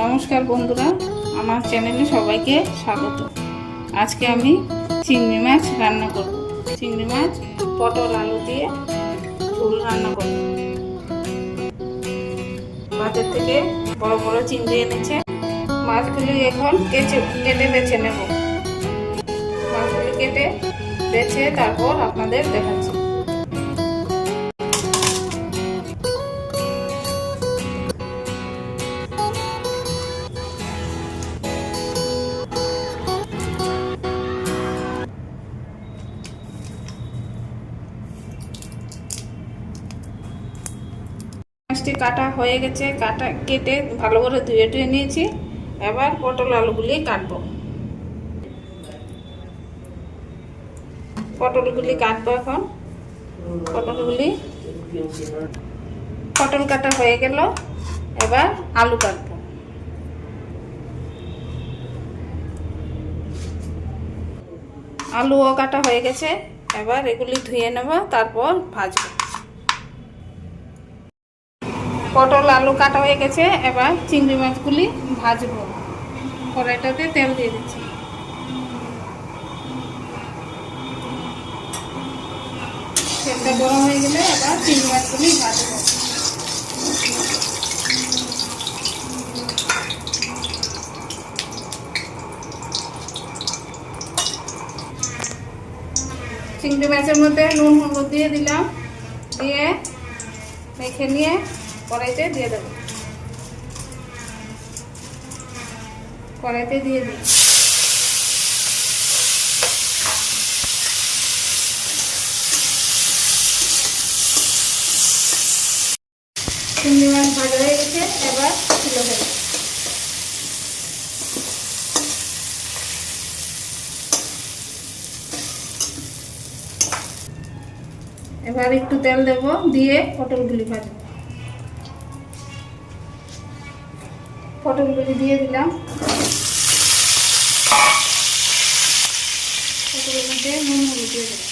নমস্কার বন্ধুরা, আমার চ্যানেলে সবাইকে স্বাগত। আজকে আমি চিংড়ি মাছ রান্না করব। চিংড়ি মাছ পটল আলু দিয়ে ঝোল রান্না করব। বাজার থেকে বড় বড় চিংড়ি এনেছে। মাছগুলি এখন কেটে বেছে নেব। মাছগুলি কেটে বেছে তারপর আপনাদের দেখাচ্ছি। মাছটি কাটা হয়ে গেছে, কেটে ভালো করে ধুয়ে নিয়েছি। এবার পটল আলুগুলি কাটবো। এখন পটল কাটা হয়ে গেল। এবার আলু কাটবো। আলুও কাটা হয়ে গেছে। এবার এগুলি ধুয়ে নেব, তারপর ভাজবো। পটল আলু কাটা হয়ে গেছে। এবার চিংড়ি মাছগুলি ভাজবো। কড়াইটাতে তেল দিয়ে দিচ্ছি। তেলটা গরম হয়ে গেলে এবার চিংড়ি মাছগুলি ভাজবো। চিংড়ি মাছের মধ্যে নুন হলুদ দিয়ে দিলাম। দিয়ে মেখে নিয়ে কড়াইতে দিয়ে দেবো। কড়াইতে দিয়ে দিই। চিংড়ি মাছ ভাজা হয়ে গেছে। এবার তুলে দেবো। এবার একটু তেল দেব, দিয়ে পটলগুলি ভাজবো। পটলগুলি দিয়ে দিলাম। পটলের মধ্যে নুন হলুদ দিয়ে দেবো।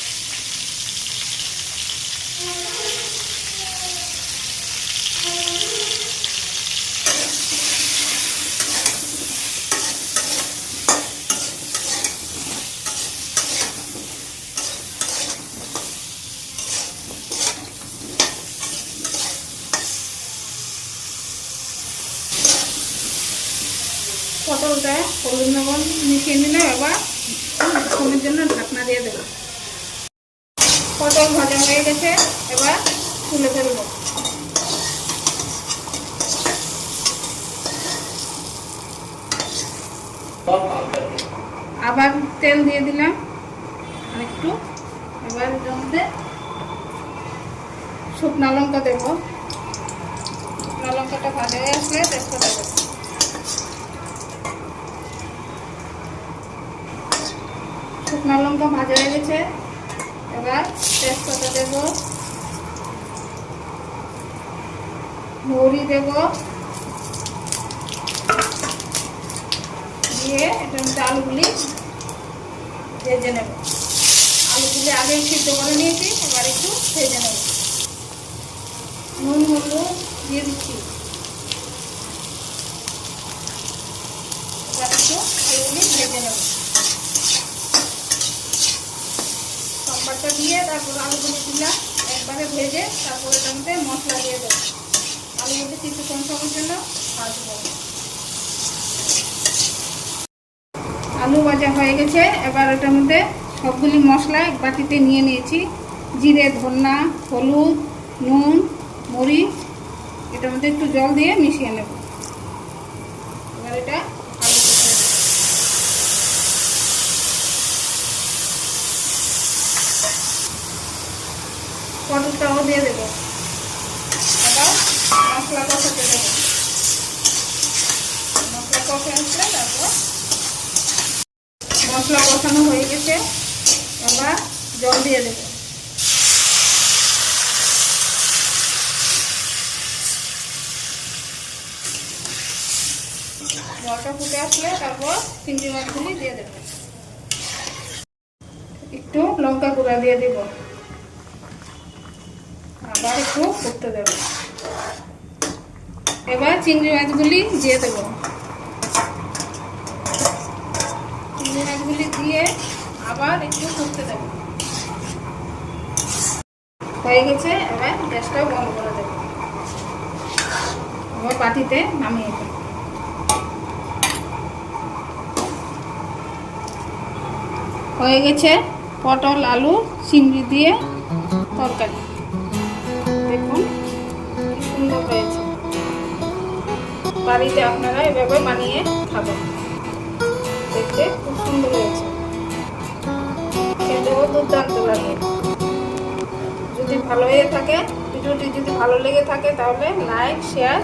পটলটা হলুদ লবণ মিশিয়ে নিলে এবার কিছুক্ষণের জন্য ঢাকনা দিয়ে দেবো। পটল ভাজা হয়ে গেছে। এবার তুলে ফেলবো। আবার তেল দিয়ে দিলাম আরেকটু। এবার এর মধ্যে শুকনো লঙ্কা দেবো। শুকনো লঙ্কাটা ভাজা হয়ে আসলে তেজপাতা দেবো। শুকনো লঙ্কা ভাজা হয়ে গেছে। এবার তেজপাতা দেব, মৌরি দেব, দিয়ে এটার মধ্যে আলুগুলি ভেজে নেব। আলুগুলি আগে সিদ্ধ করে নিয়েছি, এবার একটু ভেজে নেব। নুন হলুদ দিয়ে দিচ্ছি। এবার একটু আলুগুলি ভেজে নেব। সম্বারটা দিয়ে তারপর আলুগুলি দিলাম। একবারে ভেজে তারপর এটার মধ্যে মশলা দিয়ে দেবো। আলুগুলি কিছুক্ষণ সময়ের জন্য ভাজবো। আলু ভাজা হয়ে গেছে। এবার এটার মধ্যে সবগুলি মশলা এক বাটিতে নিয়ে নিয়েছি। জিরে, ধনা, হলুদ, নুন, মরিচ, এটার মধ্যে একটু জল দিয়ে মিশিয়ে নেব। এবার এটা পটলটাও দিয়ে দেবো। এবার মশলা কষাতে দেবো। মশলা কষে আসলে তারপর মশলা কষানো হয়ে গেছে। এবার জল দিয়ে দেবো। জলটা ফুটে আসলে তারপর চিংড়ি মাছগুলি দিয়ে দেবো। একটু লঙ্কা গুঁড়া দিয়ে দেব। আবার একটু ফুটতে দেবো। এবার চিংড়ি মাছগুলি দিয়ে দেবো। চিংড়ি মাছগুলি দিয়ে আবার একটু করতে দেবো। হয়ে গেছে, এবার গ্যাসটাও বন্ধ করে দেবো। আবার বাটিতে নামিয়ে দেবো। হয়ে গেছে পটল আলু চিংড়ি দিয়ে তরকারি। দেখুন কি সুন্দর হয়েছে। বাড়িতে আপনারা এভাবে বানিয়ে খাবেন, দেখতে খুব সুন্দর হয়েছে, খেতেও দুর্দান্ত লাগে। যদি ভালো হয়ে থাকে, ভিডিওটি যদি ভালো লেগে থাকে তাহলে লাইক শেয়ার